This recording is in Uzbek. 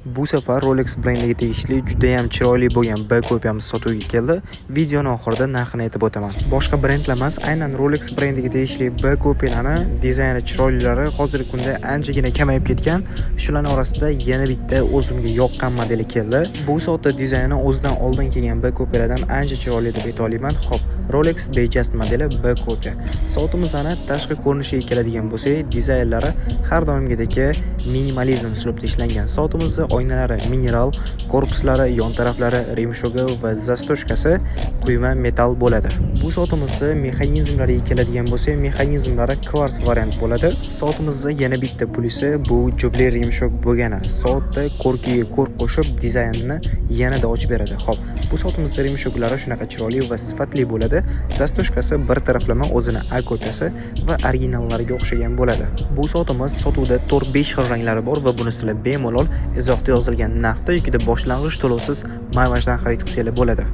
Bu safar Rolex brendiga tegishli juda ham chiroyli bo'lgan B kopiyamiz sotuvga keldi. Videoning oxirida narxini aytib o'taman. Boshqa brendlar emas, aynan Rolex brendiga tegishli B kopiyalarni dizayni chiroylilari hozirgi kunda anchagina kamayib ketgan. Shularning orasida yana bitta o'zimga yoqqan modeli keldi. Bu soatda dizayni o'zidan oldin kelgan B kopiyalardan ancha chiroyli deb ayta olaman. Xo'p, Rolex Datejust modeli B kopiya. Soatimizni tashqi ko'rinishiga keladigan bo'lsak, dizaynlari har doimgidek minimalizm uslubda ishlangan. Soatimizni oynalari mineral, korpuslari, yon taraflari remshogi va zastoshkasi quyma metall bo'ladi. Bu soatimizni mexanizmlariga keladigan bo'lsak, mexanizmlari kvarts variant bo'ladi. Soatimizda yana bitta plyusi bu jubli remshog bo'lgani. Soatda korkiga kork qo'shib dizaynni yanada ochib beradi. Xo'p, bu soatimizda remshoglari shunaqa chiroyli va sifatli bo'ladi. Zastoshkasi bir taraflama o'zini A kopiyasi va originallariga o'xshagan bo'ladi. Bu soatimiz sotuvda 4-5 xil ranglari bor va buni sizlar bemalol izohda yozilgan narxda yoki boshlang'ich to'lovsiz mayvajdan xarid qilsangiz bo'ladi.